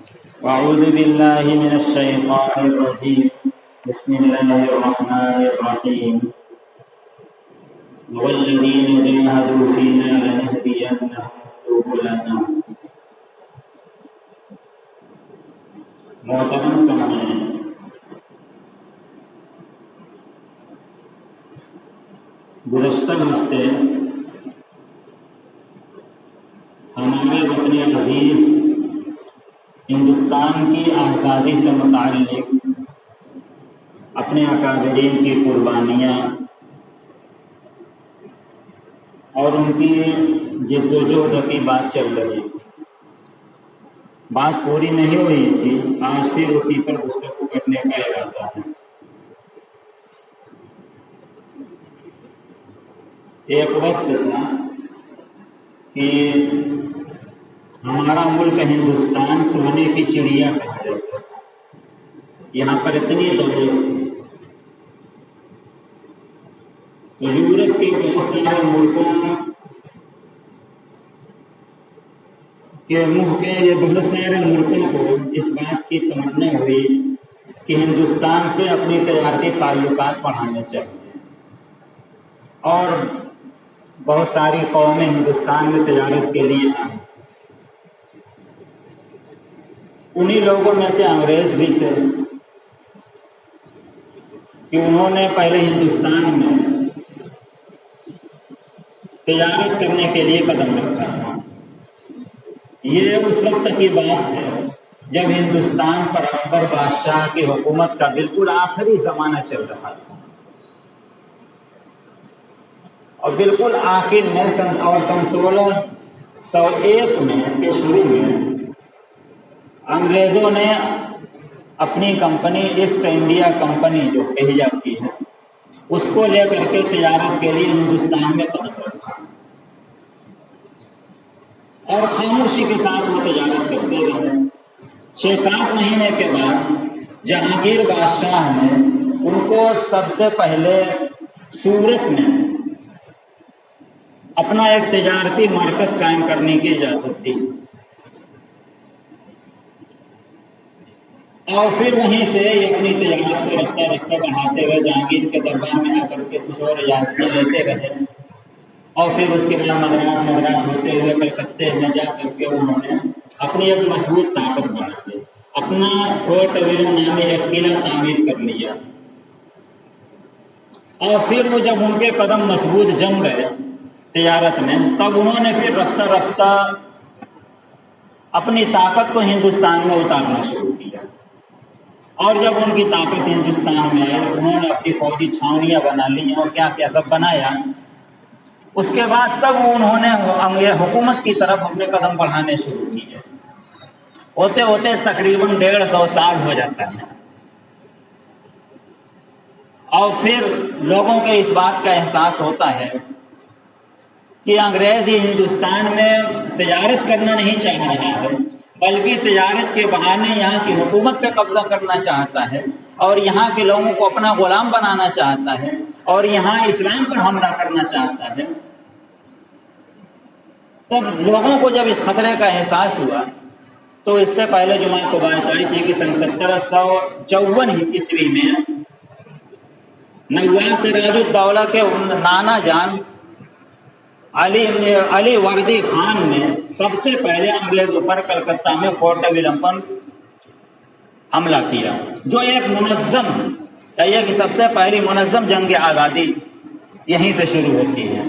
أعوذ بالله من الشيطان الرجيم بسم الله الرحمن الرحيم والذين جاهدوا فينا لنهدينهم سبلنا. محترم سامعین، گزشتہ ہفتے ہمارے وطن عزیز ہندوستان کی آزادی سے متعلق اپنے اکابرین کی قربانیاں اور ان کی جد و جہد کی بات چل رہی تھی. بات پوری نہیں ہوئی تھی، آج پھر اسی پر گفتگو کرنے کا ارادہ ہے. ایک وقت تھا کہ ہمارا ملک ہندوستان سونے کی چڑیا کہا جاتا تھا. یہاں پر اتنی دولت تھی. یورپ کے بہت سارے ملکوں کے بہت سارے ملکوں کو اس بات کی تمنا ہوئی کہ ہندوستان سے اپنی تجارتی تعلقات بڑھانے چاہیے، اور بہت ساری قومیں ہندوستان میں تجارت کے لیے آئیں. انہی لوگوں میں سے انگریز بھی تھے کہ انہوں نے پہلے ہندوستان میں تجارت کرنے کے لیے قدم رکھا تھا. یہ اس وقت کی بات ہے جب ہندوستان پر اکبر بادشاہ کی حکومت کا بالکل آخری زمانہ چل رہا تھا، اور بالکل آخر میں سن 1601 میں کے شروع میں انگریزوں نے اپنی کمپنی ایسٹ انڈیا کمپنی جو کہی جاتی ہے اس کو لے کر کے تجارت کے لیے ہندوستان میں قدم رکھا، اور خاموشی کے ساتھ وہ تجارت کرتے رہے. 6-7 مہینے کے بعد جہانگیر بادشاہ نے ان کو سب سے پہلے سورت میں اپنا ایک تجارتی مرکز قائم کرنے کی اجازت دی، اور پھر وہیں سے یہ اپنی تجارت کو رفتہ رفتہ بڑھاتے رہے. جہانگیر کے دربار میں آ کر کے کچھ اور اجازتیں لیتے رہے، اور پھر اس کے بعد مدراس ہوتے ہوئے کلکتے میں جا کر کے انہوں نے اپنی ایک مضبوط طاقت بنا لی. اپنا فورٹ ولیم نامی ایک قلعہ تعمیر کر لیا، اور پھر وہ جب ان کے قدم مضبوط جم گئے تجارت میں، تب انہوں نے پھر رفتہ رفتہ اپنی طاقت کو ہندوستان میں اتارنا شروع کیا. اور جب ان کی طاقت ہندوستان میں آئی، انہوں نے اپنی فوجی چھاؤنیاں بنا لی اور کیا کیا سب بنایا. اس کے بعد تب انہوں نے حکومت کی طرف اپنے قدم بڑھانے شروع کیے. ہوتے ہوتے تقریباً 150 سال ہو جاتا ہے، اور پھر لوگوں کے اس بات کا احساس ہوتا ہے کہ انگریز ہی ہندوستان میں تجارت کرنا نہیں چاہ رہا ہے، بلکہ تجارت کے بہانے یہاں کی حکومت پہ قبضہ کرنا چاہتا ہے، اور یہاں کے لوگوں کو اپنا غلام بنانا چاہتا ہے، اور یہاں اسلام پر حملہ کرنا چاہتا ہے. تب لوگوں کو جب اس خطرے کا احساس ہوا تو اس سے پہلے جو میں کو بات آئی تھی کہ سن 1754 عیسوی میں نواب سراج الدولہ کے نانا جان علی وردی خان نے سب سے پہلے انگریزوں پر کلکتہ میں فورٹ ولیم پر حملہ کیا، جو ایک منظم کہیے کہ سب سے پہلی منظم جنگ آزادی یہیں سے شروع ہوتی ہے.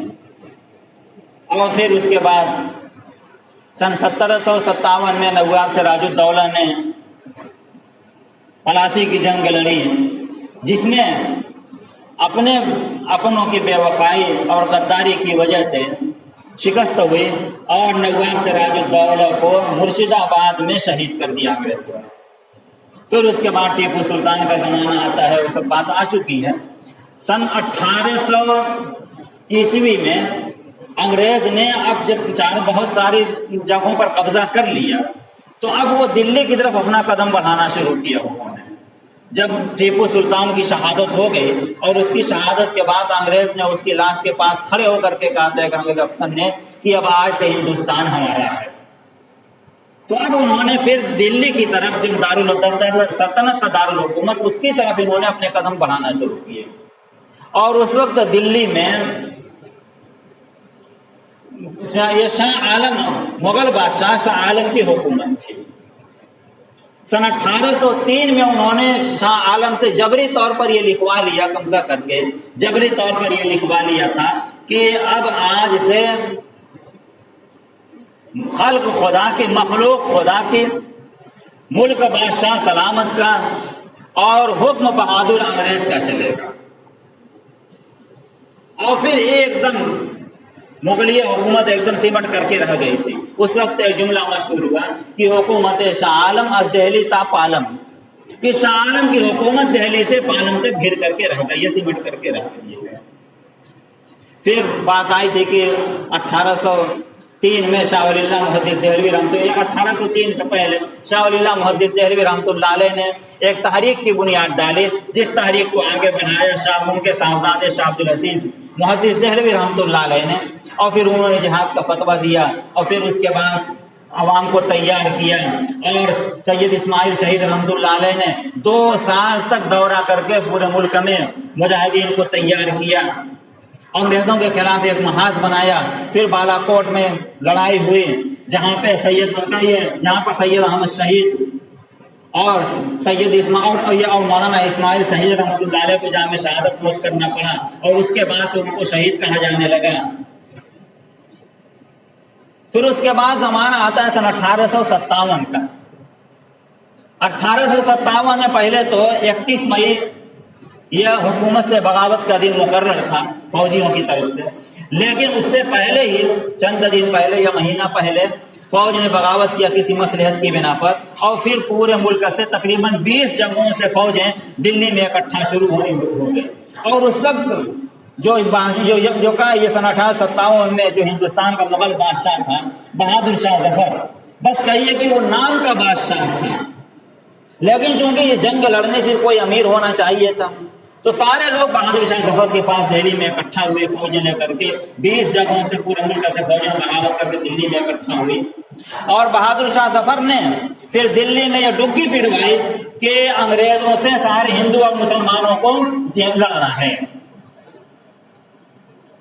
اور پھر اس کے بعد سن 1757 میں نواب سراج الدولہ نے پلاسی کی جنگ لڑی، جس میں اپنوں کی بے وفائی اور غداری کی وجہ سے شکست ہوئی، اور نواب سراج الدولہ کو مرشد آباد میں شہید کر دیا انگریزوں نے. پھر اس کے بعد ٹیپو سلطان کا زمانہ آتا ہے، وہ سب بات آ چکی ہے. سن 1800 عیسوی میں انگریز نے اب جب بہت ساری جگہوں پر قبضہ کر لیا تو اب وہ دلی کی طرف اپنا قدم بڑھانا شروع کیا. انہوں نے جب ٹیپو سلطان کی شہادت ہو گئی، اور اس کی شہادت کے بعد انگریز نے اس کی لاش کے پاس کھڑے ہو کر کے کہا تھا انگریز افسر نے کہ اب آج سے ہندوستان ہمارا ہے. تو اب انہوں نے پھر دلی کی طرف جو سلطنت کا دارالحکومت اس کی طرف انہوں نے اپنے قدم بڑھانا شروع کیے. اور اس وقت دلی میں یہ شاہ عالم مغل بادشاہ شاہ عالم کی حکومت تھی. سن 1803 میں انہوں نے شاہ عالم سے جبری طور پر یہ لکھوا لیا، قبضہ کر کے جبری طور پر یہ لکھوا لیا تھا کہ اب آج سے خلق خدا کی، مخلوق خدا کی، ملک بادشاہ سلامت کا اور حکم بہادر انگریز کا چلے گا. اور پھر ایک دم مغلیہ حکومت ایک دم سمٹ کر کے رہ گئی تھی. اس وقت ایک جملہ مشہور ہوا کہ حکومت شاہ عالم از دہلی تا پالم، کہ شاہ عالم کی حکومت دہلی سے پالم تک گھر کر کے رہ گئی ہے، سمٹ کر کے رہ گئی ہے. پھر بات آئی تھی کہ 1803 میں شاہ ولی اللہ محدث دہلوی رحمۃ اللہ، 1803 سے پہلے شاہ ولی اللہ محدث دہلوی رحمۃ اللہ علیہ نے ایک تحریک کی بنیاد ڈالی، جس تحریک کو آگے بڑھایا شاہ ان کے صاحبزادے شاہ عبدالعزیز محدث دہلوی رحمۃ اللہ علیہ نے. اور پھر انہوں نے جہاد کا فتویٰ دیا اور پھر اس کے بعد عوام کو تیار کیا. اور سید اسماعیل شہید رحمۃ اللہ علیہ نے 2 سال تک دورہ کر کے پورے ملک میں مجاہدین کو تیار کیا. انگریزوں کے خلاف ایک محاذ بنایا. پھر بالا کوٹ میں لڑائی ہوئی جہاں پہ سید احمد شہید اور سید اسماعیل اور مولانا اسماعیل شہید رحمۃ اللہ علیہ کو جام شہادت نوش کرنا پڑا اور اس کے بعد سے ان کو شہید کہا جانے لگا. پھر اس کے بعد زمانہ آتا ہے سن 1857 کا. 1857 میں پہلے تو 31 مئی یہ حکومت سے بغاوت کا دن مقرر تھا فوجیوں کی طرف سے، لیکن اس سے پہلے ہی چند دن پہلے یا مہینہ پہلے فوج نے بغاوت کیا کسی مصلحت کی بنا پر، اور پھر پورے ملک سے تقریباً 20 جگہوں سے فوجیں دلی میں اکٹھا شروع ہو گئی. اور اس وقت جو کا یہ سن 1857 میں جو ہندوستان کا مغل بادشاہ تھا بہادر شاہ ظفر، بس کہیے کہ وہ نام کا بادشاہ تھا، لیکن چونکہ یہ جنگ لڑنے کے کوئی امیر ہونا چاہیے تھا تو سارے لوگ بہادر شاہ ظفر کے پاس دہلی میں اکٹھا ہوئے فوجیں لے کر کے. 20 جگہوں سے پورے ملک سے فوجیں بغاوت کر کے دلی میں اکٹھا ہوئی. اور بہادر شاہ ظفر نے پھر دلی میں یہ ڈگی پٹوائی کہ انگریزوں سے سارے ہندو اور مسلمانوں کو لڑنا ہے.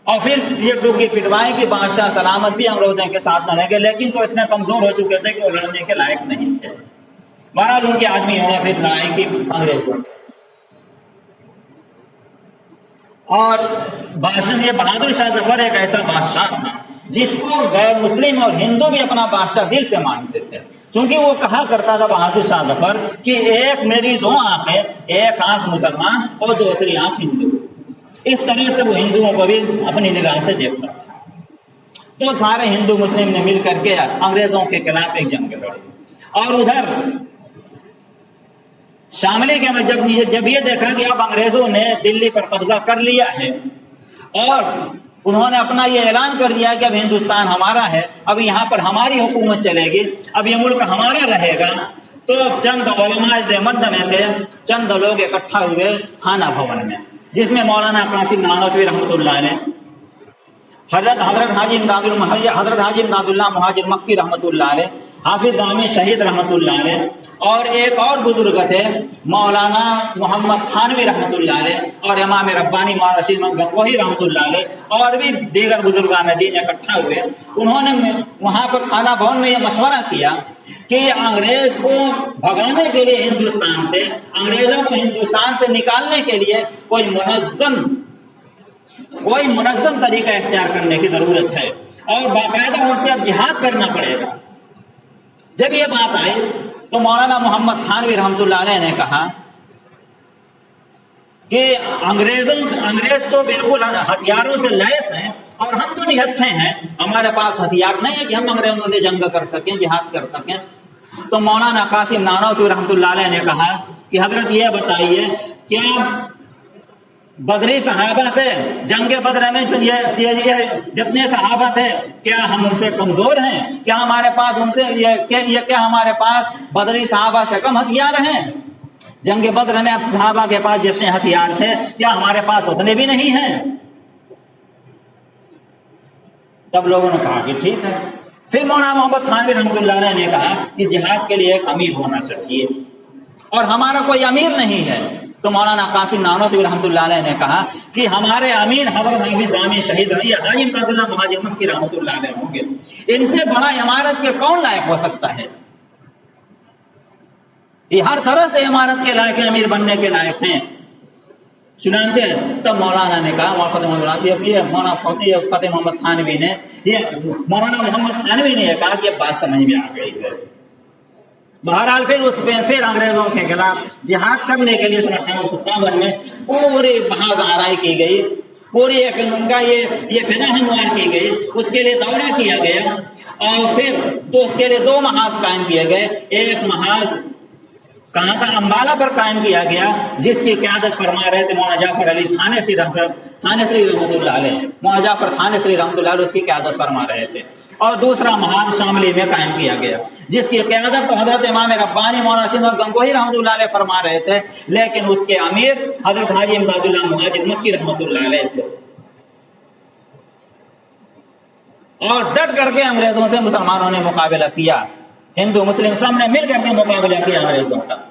اور پھر یہ ڈگی پٹوائی کہ بادشاہ سلامت بھی انگریزوں کے ساتھ نہ رہ گئے، لیکن تو اتنے کمزور ہو چکے تھے کہ وہ لڑنے کے لائق نہیں تھے. بہرحال ان کے آدمیوں نے پھر لڑائی کی انگریزوں سے. اور یہ بہادر شاہ ظفر ایک ایسا بادشاہ تھا جس کو غیر مسلم اور ہندو بھی اپنا بادشاہ دل سے مانتے تھے، کیونکہ وہ کہا کرتا تھا بہادر شاہ ظفر کہ ایک میری 2 آنکھیں، ایک آنکھ مسلمان اور دوسری آنکھ ہندو. اس طرح سے وہ ہندوؤں کو بھی اپنی نگاہ سے دیکھتا تھا. تو سارے ہندو مسلم نے مل کر کے انگریزوں کے خلاف ایک جنگ لڑی. اور ادھر شاملی کے جب یہ دیکھا کہ اب انگریزوں نے دلی پر قبضہ کر لیا ہے اور انہوں نے اپنا یہ اعلان کر دیا کہ اب ہندوستان ہمارا ہے، اب یہاں پر ہماری حکومت چلے گی، اب یہ ملک ہمارا رہے گا، تو چند علماء دیوبند میں سے چند لوگ اکٹھا ہوئے تھانہ بھون میں، جس میں مولانا قاسم نانوتوی رحمۃ اللہ علیہ، حضرت حاجی امداد اللہ مہاجر مکی رحمۃ اللہ علیہ، حافظ دامی شہید رحمۃ اللہ علیہ، اور ایک اور بزرگ تھے مولانا محمد تھانوی رحمۃ اللہ علیہ، اور امام ربانی مولانا رشید احمد گنگوہی رحمۃ اللہ علیہ، اور بھی دیگر بزرگان دین اکٹھا ہوئے. انہوں نے وہاں پر خانہ بھون میں یہ مشورہ کیا کہ انگریز کو بھگانے کے لیے ہندوستان سے، انگریزوں کو ہندوستان سے نکالنے کے لیے کوئی منظم طریقہ اختیار کرنے کی ضرورت ہے اور باقاعدہ ان سے اب جہاد کرنا پڑے گا. جب یہ بات آئی تو مولانا محمد تھانوی رحمۃ اللہ علیہ نے کہا کہ انگریز تو بالکل ہتھیاروں سے لیس ہیں اور ہم تو نہتھے ہیں، ہمارے پاس ہتھیار نہیں ہے کہ ہم انگریزوں سے جنگ کر سکیں، جہاد کر سکیں. تو مولانا قاسم نانوتوی رحمۃ اللہ علیہ نے کہا کہ حضرت یہ بتائیے کیا بدری صحابہ سے جنگ بدر میں جتنے صحابہ تھے کیا ہم ان سے کمزور ہیں؟ کیا ہمارے پاس ان سے کیا ہمارے پاس بدری صحابہ سے کم ہتھیار ہیں؟ جنگ بدر میں صحابہ کے پاس جتنے ہتھیار تھے کیا ہمارے پاس اتنے بھی نہیں ہیں؟ تب لوگوں نے کہا کہ ٹھیک ہے، फिर मौलाना मोहम्मद थानवी रहमतुल्लाह अलैह ने कहा कि जिहाद के लिए एक अमीर होना चाहिए और हमारा कोई अमीर नहीं है। तो मौलाना कासिम नानोतवी रहमतुल्लाह अलैह ने कहा कि हमारे अमीर हजरत हाफिज जामी शहीद हाजी इमदादुल्लाह मुहाजिर मक्की रहमतुल्लाह अलैह होंगे। इनसे बड़ा इमारत के कौन लायक हो सकता है? ये हर तरह से इमारत के लायक है, अमीर बनने के लायक हैं। चुनांचे तब मौलाना ने कहा, मौलाना फतेह मोहम्मद थानवी ने, ये मौलाना मोहम्मद थानवी ने कहा कि बात समझ में आ गई है। बहरहाल फिर अंग्रेजों के खिलाफ जिहाद करने के लिए सन 1857 में पूरी बहाज आराई की गई, पूरी एक उनका ये फिजा हमवार की गई, उसके लिए दौरा किया गया और फिर तो उसके लिए 2 महाज कायम किए गए। एक महाज कहाँ था? अम्बाला पर कायम किया गया, जिसकी क़यादत फरमा रहे थे मौलाना जाफर अली थानेसरी रहमतुल्लाह अलैह। मौलाना जाफर थानेसरी रहमतुल्लाह अलैह उसकी क़यादत फरमा रहे थे। और दूसरा महाज शामली में कायम किया गया, जिसकी क़यादत तो हजरत इमाम रब्बानी मौलाना रशीद गंगोही रहमतुल्लाह अलैह फरमा रहे थे, लेकिन उसके अमीर हजरत हाजी इमदादुल्लाह मुहाजिर मक्की रहमतुल्लाह अलैह थे। और डट करके अंग्रेजों से मुसलमानों ने मुकाबला किया, हिंदू मुस्लिम सब ने मिल करके मुकाबला किया अंग्रेजों का।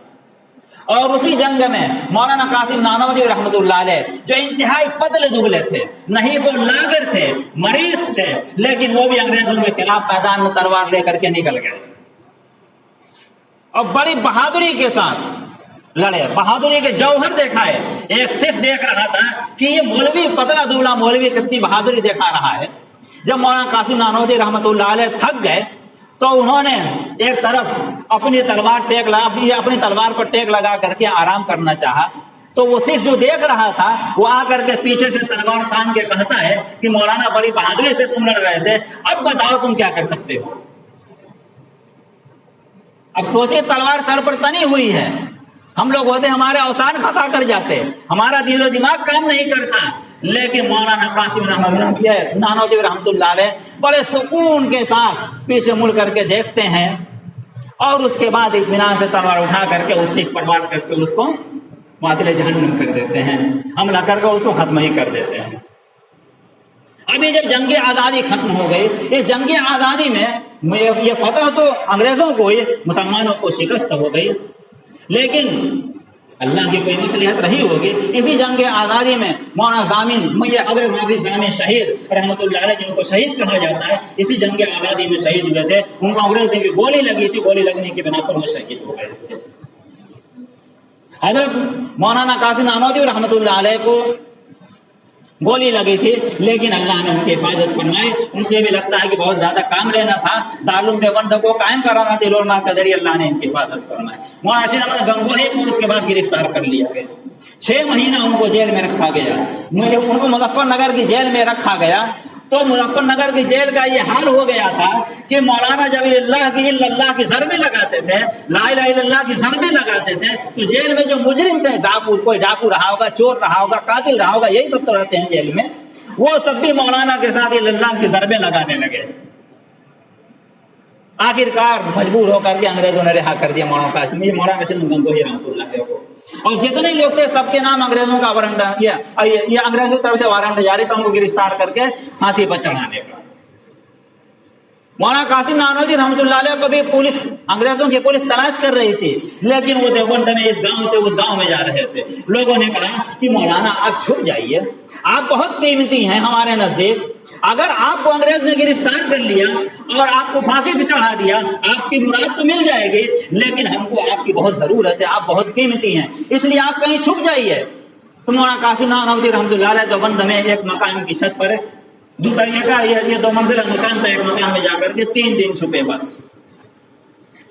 और उसी जंग में मौलाना कासिम नानोतवी रहमतुल्लाह अलैह, जो इंतहाई पतले दुबले थे, नहीं वो लागर थे, मरीज थे, लेकिन वो भी अंग्रेजों के खिलाफ मैदान में तलवार लेकर के निकल गए और बड़ी बहादुरी के साथ लड़े, बहादुरी के जौहर दिखाए। एक सिख देख रहा था कि ये मौलवी, पतला दुबला मौलवी कितनी बहादुरी दिखा रहा है। जब मौलाना कासिम नानोतवी रहमतुल्लाह अलैह थक गए तो उन्होंने एक तरफ अपनी तलवार पर टेक लगा करके आराम करना चाहा। तो वो सिख जो देख रहा था वो आकर के पीछे से तलवार तान के कहता है कि मौलाना बड़ी बहादुरी से तुम लड़ रहे थे, अब बताओ तुम क्या कर सकते हो। अब सोचिए, तलवार सर पर तनी हुई है, हम लोग होते हमारे अवसान खता कर जाते, हमारा दिलो दिमाग काम नहीं करता, लेकिन मौलाना कासिम नानोतवी रहमतुल्लाह अलैह बड़े सुकून के साथ पीछे मुड़ करके देखते हैं और उसके बाद इत्मीनान से तलवार उठा करके उस सिख पर वार करके उसको वासिले जहन्नुम कर देते हैं, हमला करके उसको खत्म ही कर देते हैं। अभी जब जंग आज़ादी खत्म हो गई, इस जंग आज़ादी में ये फतह तो अंग्रेजों को ही, मुसलमानों को शिकस्त हो गई, लेकिन अल्लाह की कोई मसलिहत रही होगी। इसी जंग आज़ादी में मौलाना जामिन हजरत हाफिज जामी शहीद रहमतुल्लाह अलैह, जिनको शहीद कहा जाता है, इसी जंग आज़ादी में शहीद हुए थे। उनको अंग्रेजों की गोली लगी थी, गोली लगने की बिना पर वो शहीद हो गए थे। हजरत मौलाना कासिम नानोतवी रहमतुल्लाह अलैह को गोली लगी थी, लेकिन अल्लाह ने उनकी हिफाजत फरमाई। उनसे भी लगता है कि बहुत ज्यादा काम लेना था, दारुल देवबंद को कायम कराना था, उलमा के जरिए अल्लाह ने इनकी हिफाजत फरमाई। मौलाना रशीद अहमद गंगोही को उसके बाद गिरफ्तार कर लिया गया, 6 महीना उनको जेल में रखा गया। उनको मुजफ्फरनगर की जेल में रखा गया। तो मुजफ्फरनगर की जेल का ये हाल हो गया था कि मौलाना जब इल्लल्लाह की ज़रबे लगाते थे, ला इलाहा इल्लल्लाह की ज़रबे लगाते थे, तो जेल में जो मुजरिम थे, डाकू, कोई डाकू रहा होगा, चोर रहा होगा, कातिल रहा होगा, यही सब तो रहते हैं जेल में, वो सब भी मौलाना के साथ इल्लल्लाह की ज़रबे लगाने लगे। आखिरकार मजबूर होकर के अंग्रेजों ने रिहा कर दिया मौलाना रशीद गंगोही रहमतुल्लाह अलैह को। और जितने लोग थे सबके नाम अंग्रेजों का वारंट, ये अंग्रेजों की तरफ से वारंट जारी था उनको गिरफ्तार करके फांसी पर चढ़ाने का। मौलाना कासिम नानोतवी रहमतुल्लाह अलैह को भी पुलिस, अंग्रेजों की पुलिस तलाश कर रही थी, लेकिन वो देवबंद में इस गांव से उस गांव में जा रहे थे। लोगों ने कहा कि मौलाना आप छुप जाइए, आप बहुत कीमती हैं हमारे नजदीक, अगर आपको अंग्रेज ने गिरफ्तार कर लिया और आपको फांसी पे चढ़ा दिया, आपकी मुराद तो मिल जाएगी, लेकिन हमको आपकी बहुत जरूरत है, आप बहुत कीमती हैं, इसलिए आप कहीं छुप जाइए। तो मौलाना कासिम नानोतवी रहमतुल्लाह अलैह देवबंद में एक मकान की छत पर, ये 2 मंजिला मकान था, एक मकान में जाकर के 3 दिन छुपे। बस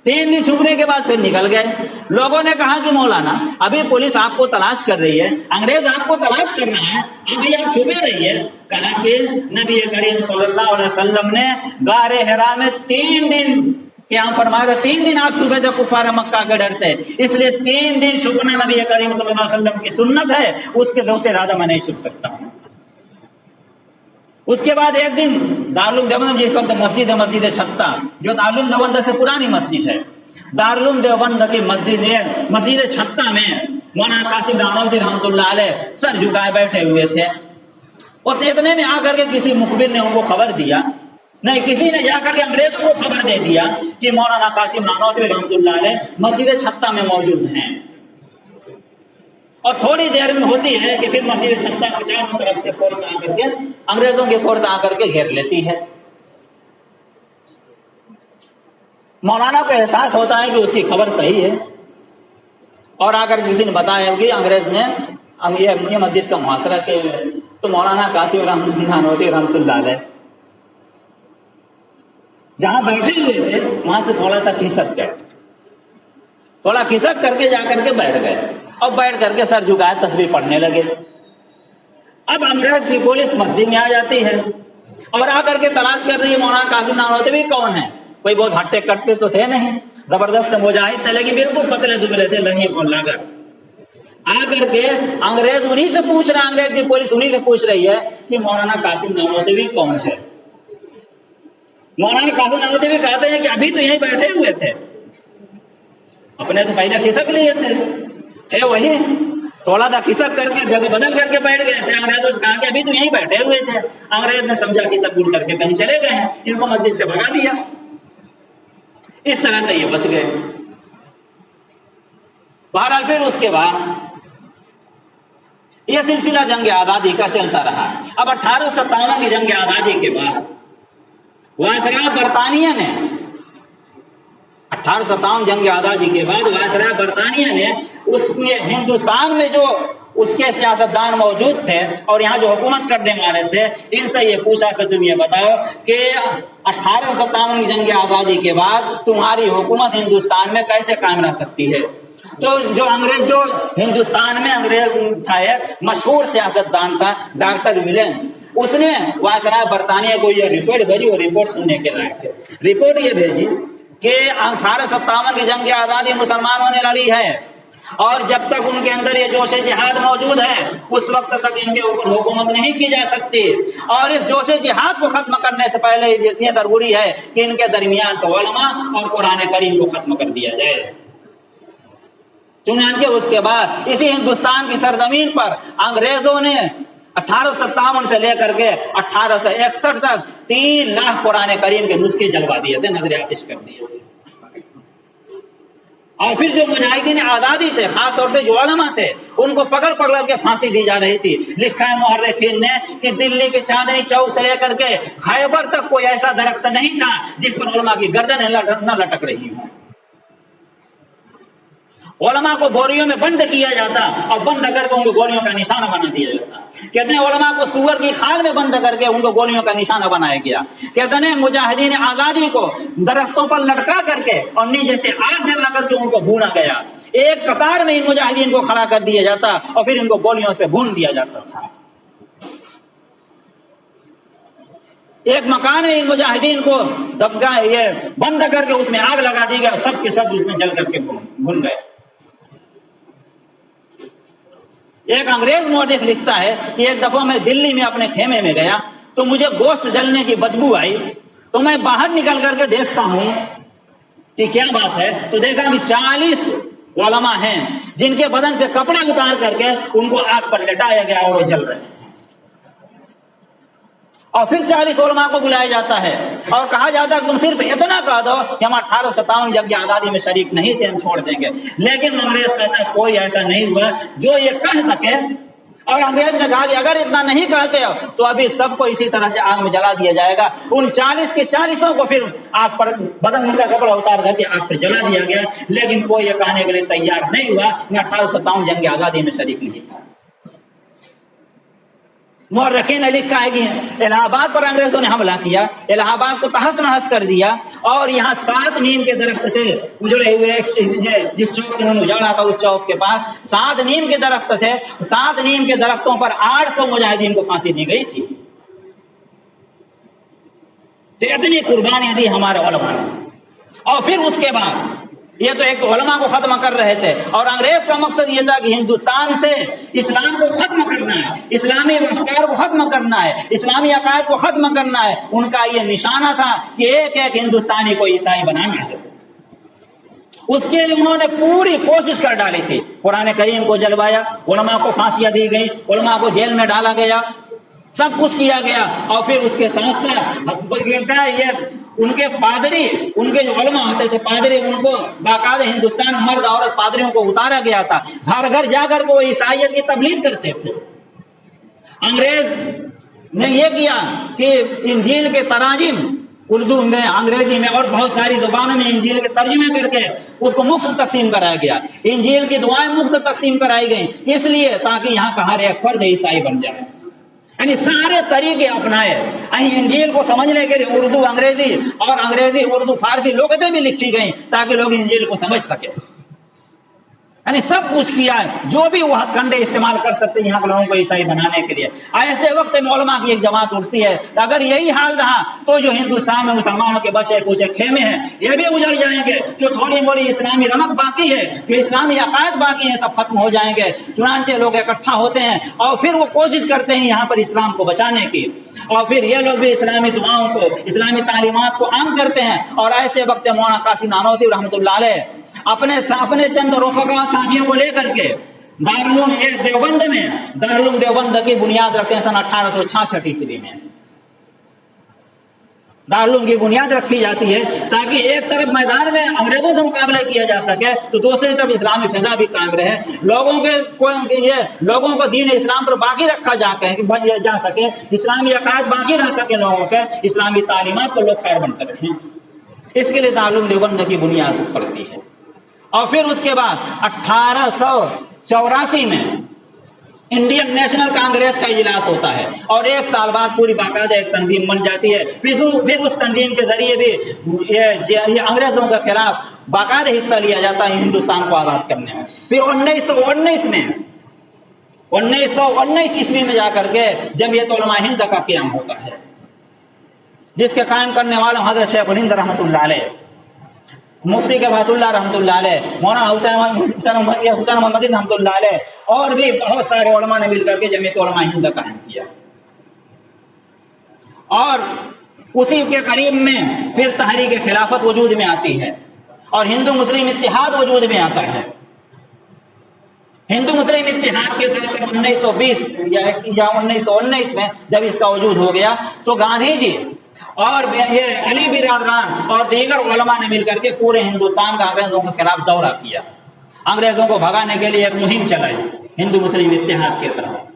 3 दिन छुपने के बाद फिर निकल गए। लोगों ने कहा कि मौलाना अभी पुलिस आपको तलाश कर रही है, अंग्रेज आपको तलाश कर रहा है, अभी आप छुपे रहिए। कहा कि नबी करीम सल्लल्लाहु अलैहि वसल्लम ने गारे हिरा में 3 दिन क्या फरमाया था, 3 दिन आप छुपे थे कुफार मक्का के डर से, इसलिए 3 दिन छुपना नबी करीम सल्लल्लाहु अलैहि वसल्लम की सुन्नत है, उसके दो से ज्यादा मैं नहीं छुप सकता हूँ। उसके बाद एक दिन दारुल देवबंद, जिस वक्त मस्जिद है मस्जिद छत्ता, जो दारुल देवबंद से पुरानी मस्जिद है, दारुल देवबंद की मस्जिद छत्ता में मौलाना कासिम नानोतवी रहमतुल्लाह अलैह सर झुकाए बैठे हुए थे। और इतने में आकर के किसी मुखबिर ने उनको खबर दिया نہیں किसी ने जाकर के अंग्रेजों को खबर दे दिया कि मौलाना कासिम नानोतवी रहमतुल्लाह अलैह मस्जिद छत्ता में मौजूद हैं, और थोड़ी देर में होती है कि फिर मस्जिद छत्ता को चारों तरफ से फोर्स आकर के, अंग्रेजों की फोर्स आकर के घेर लेती है। मौलाना को एहसास होता है कि उसकी खबर सही है, और आकर किसी ने बताया कि अंग्रेज ने ये मस्जिद का मुहासरा किए हुए, तो मौलाना कासिम नानोतवी रहमतुल्लाह अलैह जहां बैठे हुए थे वहां से थोड़ा सा खिसक गए, थोड़ा खिसक करके जाकर के बैठ गए, और बैठ करके सर झुकाए तस्बीह पढ़ने लगे। अब अंग्रेज की पुलिस मस्जिद में आ जाती है और आकर के तलाश कर रही है मौलाना कासिम नानोतवी कौन है। कोई बहुत हट्टे कट्टे तो थे नहीं, जबरदस्त मुजाहिद थे, लेकिन बिल्कुल पतले दुबले थे, लंगी खोल लाकर आकर के अंग्रेज उन्हीं से पूछ रहा, अंग्रेज की पुलिस उन्हीं से पूछ रही है कि मौलाना कासिम नानोतवी कौन है। मौलाना कासिम नानोतवी कहते हैं कि अभी तो यहीं बैठे हुए थे, अपने तो पहले खिसक लिए थे वही, थोड़ा सा खिसक करके जगह बदल करके बैठ गए थे। अंग्रेजों से कहा कि अभी तो यहीं बैठे हुए थे। अंग्रेज ने समझा कि तब उड़ करके कहीं चले गए हैं, इनको मस्जिद से भगा दिया। इस तरह से ये बच गए। बहरहाल फिर उसके बाद यह सिलसिला जंग आजादी का चलता रहा। अब 1857 की जंग आजादी के बाद वायसराय बरतानिया ने 1857 जंग आजादी के बाद वायसराय बरतानिया ने उसमें हिंदुस्तान में जो उसके सियासतदान मौजूद थे और यहाँ जो हुकूमत करने वाले थे, इनसे ये पूछा कि तुम ये बताओ कि 1857 की जंग आजादी के बाद तुम्हारी हुकूमत हिंदुस्तान में कैसे कायम रह सकती है। तो जो हिंदुस्तान में अंग्रेज था, एक मशहूर सियासतदान था डॉक्टर विलियम, उसने वायसराय बरतानिया को ये रिपोर्ट भेजी। वो रिपोर्ट सुनने के लायक है। रिपोर्ट ये भेजी कि 1857 की जंग आजादी मुसलमानों ने लड़ी है, और जब तक उनके अंदर ये जोश जिहाद मौजूद है उस वक्त तक इनके ऊपर हुकूमत नहीं की जा सकती, और इस जोश जिहाद को खत्म करने से पहले ये जरूरी है कि इनके दरमियान से उलमा और कुरान करीम को खत्म कर दिया जाए। चुनांचे उसके बाद इसी हिंदुस्तान की सरजमीन पर अंग्रेजों ने 1857 से लेकर के 1861 तक 3 लाख कुरान करीम के नुस्खे जलवा दिए थे, नजर आतिश कर दिए थे। और फिर जो मुजाहिदीन आजादी थे, खास तौर से जो उलमा थे, उनको पकड़ पकड़ के फांसी दी जा रही थी। लिखा है मुअर्रिखीन ने कि दिल्ली के चांदनी चौक से लेकर के खैबर तक कोई ऐसा दरख्त नहीं था जिस पर उलमा की गर्दन न लटक रही हो। उलमा को बोरियों में बंद किया जाता और बंद करके उनको गोलियों का निशाना बना दिया जाता। कितने उलमा को सूअर की खाल में बंद करके उनको गोलियों का निशाना बनाया गया। कितने मुजाहिदीन आजादी को दरख्तों पर लटका करके और नीचे से आग जला करके उनको भूना गया। एक कतार में इन मुजाहिदीन को खड़ा कर दिया जाता और फिर इनको गोलियों से भून दिया जाता था। एक मकान में इन मुजाहिदीन को दबका ये बंद करके उसमें आग लगा दी गई, सब के सब उसमें जल करके भून गए। एक अंग्रेज मौलिक लिखता है कि एक दफा मैं दिल्ली में अपने खेमे में गया तो मुझे गोश्त जलने की बदबू आई, तो मैं बाहर निकल करके देखता हूं कि क्या बात है, तो देखा कि 40 उलमा हैं जिनके बदन से कपड़े उतार करके उनको आग पर लटाया गया और वो जल रहे हैं। और फिर 40 उलमा को बुलाया जाता है और कहा जाता है कि तुम सिर्फ इतना कह दो कि हम 1857 जंग आजादी में शरीक नहीं थे, हम छोड़ देंगे। लेकिन अंग्रेज कहता है कोई ऐसा नहीं हुआ जो ये कह सके। और अंग्रेज ने कहा कि अगर इतना नहीं कहते हो तो अभी सबको इसी तरह से आग में जला दिया जाएगा। उन 40 के 40 को फिर आग पर बदन उनका कपड़ा उतार करके आग पर जला दिया गया। लेकिन कोई ये कहने के लिए तैयार नहीं हुआ मैं 1857 जंग आजादी में शरीक नहीं था। मुअर्रिखीन ने लिखा है कि इलाहाबाद पर अंग्रेजों ने हमला किया, इलाहाबाद को तहस नहस कर दिया, और यहाँ 7 नीम के दरख्त थे उजड़े हुए। जिस चौक में उन्होंने उजाड़ा था उस चौक के पास 7 नीम के दरख्त थे। 7 नीम के दरख्तों पर 800 मुजाहिदीन को फांसी दी गई थी। तो इतनी कुर्बानी दी हमारे उलमा ने। और फिर उसके बाद ये तो एक उलमा को खत्म कर रहे थे, और अंग्रेज का मकसद ये था कि हिंदुस्तान से इस्लाम को खत्म करना है, इस्लामी अफकार को खत्म करना है, इस्लामी अकायद को खत्म करना है। उनका ये निशाना था कि एक एक हिंदुस्तानी को ईसाई बनाना है। उसके लिए उन्होंने पूरी कोशिश कर डाली थी। कुरान करीम को जलवाया, उलमा को फांसियां दी गई, उलमा को जेल में डाला गया, सब कुछ किया गया। और फिर उसके साथ साथ ये उनके पादरी, उनके जो उलमा होते थे पादरी, उनको बाकायदा हिंदुस्तान मर्द औरत पादरियों को उतारा गया था, घर घर जाकर वो ईसाइयत की तबलीग करते थे। अंग्रेज ने ये किया कि इंजील के तराजिम उर्दू में, अंग्रेजी में और बहुत सारी जुबानों में इंजील के तर्जुमे करके उसको मुफ्त तकसीम कराया गया। इंजील की दुआएं मुफ्त तकसीम कराई गई, इसलिए ताकि यहाँ का हर एक फर्द ईसाई बन जाए। यानी सारे तरीके अपनाए। इंजील को समझने के लिए उर्दू अंग्रेजी और अंग्रेजी उर्दू फारसी लोकतें भी लिखी गई ताकि लोग इंजील को समझ सके। यानी सब कुछ किया है, जो भी वो हथकंडे इस्तेमाल कर सकते हैं यहाँ के लोगों को ईसाई बनाने के लिए। ऐसे वक्त में उलमा की एक जमात उठती है, अगर यही हाल रहा तो जो हिंदुस्तान में मुसलमानों के बचे कुछ खेमे हैं ये भी उजड़ जाएंगे, जो थोड़ी मोड़ी इस्लामी रमक बाकी है, जो इस्लामी अकायद बाकी है, सब खत्म हो जाएंगे। चुनांचे लोग इकट्ठा होते हैं और फिर वो कोशिश करते हैं यहाँ पर इस्लाम को बचाने की, और फिर ये लोग भी इस्लामी दुआओं को, इस्लामी तालीमात को आम करते हैं। और ऐसे वक्त मौलाना कासिम नानोती रहमतुल्लाह अलैह अपने चंद रोफका साथियों को लेकर के दारुल देवबंद की बुनियाद रखते हैं सन 1866 ईस्वी में। दारुल की बुनियाद रखी जाती है ताकि एक तरफ मैदान में अंग्रेजों से मुकाबला किया जा सके तो दूसरी तरफ इस्लामी फिजा भी कायम रहे, लोगों को दीन इस्लाम पर बाकी रखा जा सके, इस्लामी अकायद बाकी रह सके, लोगों के इस्लामी तालीमात को लोग कारबंद करें। इसके लिए दारुल देवबंद की बुनियाद पड़ती है। और फिर उसके बाद 1884 में इंडियन नेशनल कांग्रेस का इजलास होता है और एक साल बाद पूरी बाकायदा एक तंजीम बन जाती है। फिर उस तंजीम के जरिए भी ये अंग्रेजों के खिलाफ बाकायदा हिस्सा लिया जाता है हिंदुस्तान को आजाद करने में। फिर 1919 ईस्वी में जाकर के जमीयत उलमा हिंद का क़याम होता है, जिसके कायम करने वाले हज़रत शेख हिंद रहमतुल्लाह अलैह, मुफ्ती के बातुल्लाह रहमतुल्लाह अलैह, मौलाना हुसैन मोहम्मदी रहमतुल्लाह अलैह और भी बहुत सारे उलमा ने मिलकर के जमीयत उलमा हिंद कायम किया। और उसी के करीब में फिर तहरीक खिलाफत वजूद में आती है और हिंदू मुस्लिम इत्तिहाद वजूद में आता है। हिंदू मुस्लिम इत्तिहाद के तहत 1920 या 1919 में जब इसका वजूद हो गया तो गांधी जी और ये अली बिरादरान और दीगर उलमा ने मिलकर के पूरे हिंदुस्तान का अंग्रेजों के खिलाफ दौरा किया। अंग्रेजों को भगाने के लिए एक मुहिम चलाई हिंदू मुस्लिम इत्तिहाद के तहत।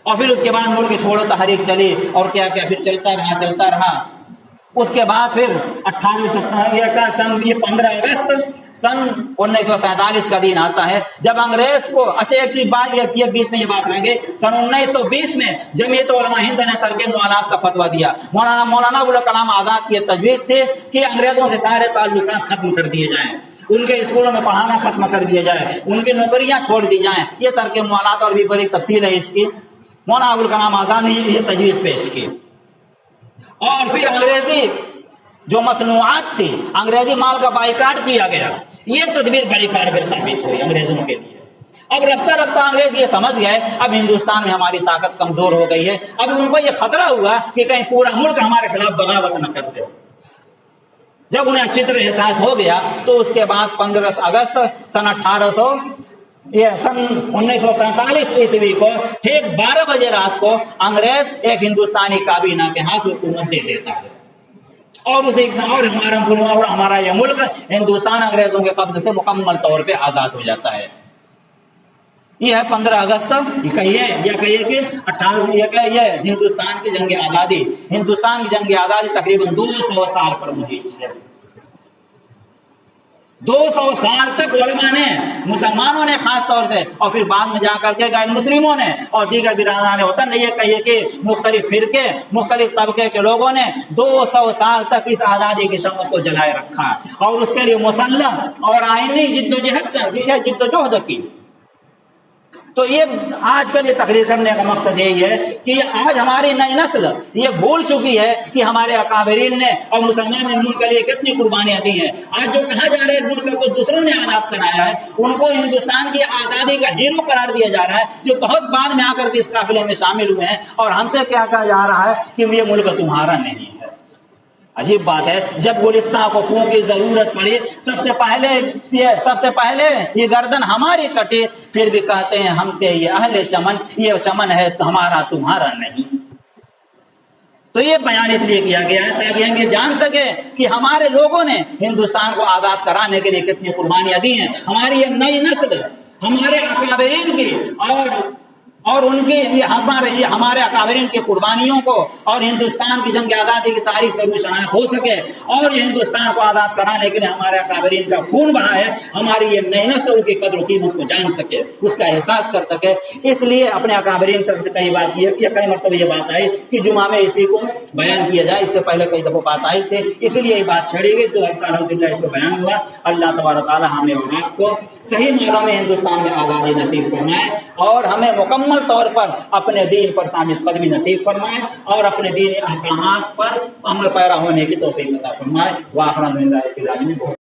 और फिर उसके बाद मुल्क छोड़ो तहरीक चली और क्या क्या फिर चलता रहा। उसके बाद फिर 15 अगस्त सन 1947 का दिन आता है जब अंग्रेज को, अच्छा एक चीज बात ये बीच में ये बात रह गई, सन 1920 में जमीयत उलमा हिंद ने तर्क मुआलात का फतवा दिया। मौलाना अबुल कलाम आजाद की तजवीज़ थी कि अंग्रेजों से सारे ताल्लुकात खत्म कर दिए जाएं, उनके स्कूलों में पढ़ाना खत्म कर दिया जाए, उनकी नौकरियां छोड़ दी जाएं। ये तर्क मुआलात और भी बड़ी तफसील है इसकी, मौलाना अबुल कलाम आजाद ने ये तजवीज़ पेश की। और फिर अंग्रेजी जो मसनूआत थी, अंग्रेजी माल का बाइकाट किया गया। ये तदबीर बड़ी कारगर साबित हुई अंग्रेजों के लिए। अब रफ्ता रफ्ता अंग्रेज ये समझ गए अब हिंदुस्तान में हमारी ताकत कमजोर हो गई है। अब उनको ये खतरा हुआ कि कहीं पूरा मुल्क हमारे खिलाफ बगावत न कर दे। जब उन्हें अच्छी तरह एहसास हो गया तो उसके बाद 15 अगस्त सन 1947 ईस्वी को ठीक 12 बजे रात को अंग्रेज एक हिंदुस्तानी काबीना के हाथ हुकूमत दे देता है और हमारा यह मुल्क हिंदुस्तान अंग्रेजों के कब्जे से मुकम्मल तौर पे आजाद हो जाता है। यह है 15 अगस्त कहिए कि 18 ये हिंदुस्तान की जंग आजादी। हिंदुस्तान की जंग आजादी तकरीबन 200 साल पर मुहित है। 200 साल तक उलमा ने, मुसलमानों ने खास तौर से और फिर बाद में जाकर के गैर मुस्लिमों ने और दीगर बिरादरान वतन ने, ये कहिए कि मुख्तलिफ फिरके, मुख्तलिफ तबके के लोगों ने 200 साल तक इस आज़ादी की शम्म को जलाए रखा और उसके लिए मुसल्लम और आईनी जिद्दोजहद की। तो ये आज कल ये तकरीर करने का मकसद यही है कि आज हमारी नई नस्ल ये भूल चुकी है कि हमारे अकाबरीन ने और मुसलमान ने मुल्क के लिए कितनी कुर्बानियां दी हैं। आज जो कहा जा रहा है मुल्क को दूसरों ने आज़ाद कराया है, उनको हिंदुस्तान की आज़ादी का हीरो करार दिया जा रहा है, जो बहुत बाद में आकर के इस काफिले में शामिल हुए हैं। और हमसे क्या कहा जा रहा है कि ये मुल्क तुम्हारा नहीं है। अजीब बात है, जब गुलिस्तान को खून की जरूरत पड़ी सबसे पहले ये गर्दन हमारी कटी, फिर भी कहते हैं हमसे ये अहले चमन, ये चमन है हमारा तुम्हारा नहीं। تو یہ بیان اس لیے کیا گیا ہے تاکہ ہم یہ جان سکیں کہ ہمارے لوگوں نے ہندوستان کو آزاد کرانے کے لیے کتنی قربانیاں دی ہیں. ہماری یہ نئی نسل ہمارے اکابرین کی اور ان کے ہمارے اکابرین کی قربانیوں کو اور ہندوستان کی جنگ آزادی کی تاریخ سے روشناس ہو سکے اور یہ ہندوستان کو آزاد کرانے کے لیے ہمارے اکابرین کا خون بہا ہے. ہماری یہ نئی نسل اس کی قدر و قیمت کو جان سکے, اس کا احساس کر سکے. اس لیے اپنے اکابرین طرف سے کئی مرتبہ یہ بات آئی کہ جمعہ میں اسی کو بیان کیا جائے. اس سے پہلے کئی دفعہ بات آئی تھی, اس لیے یہ بات چھڑی گئی تو الحمدللہ اس کو بیان ہوا. اللہ تبارک تعالیٰ ہمیں اور آپ کو صحیح معنوں میں ہندوستان میں آزادی نصیب فرمائے اور ہمیں مکمل طور پر اپنے دین پر ثابت قدمی نصیب فرمائے اور اپنے دینی احکامات پر عمل پیرا ہونے کی توفیق عطا فرمائے. وآخر دعوانا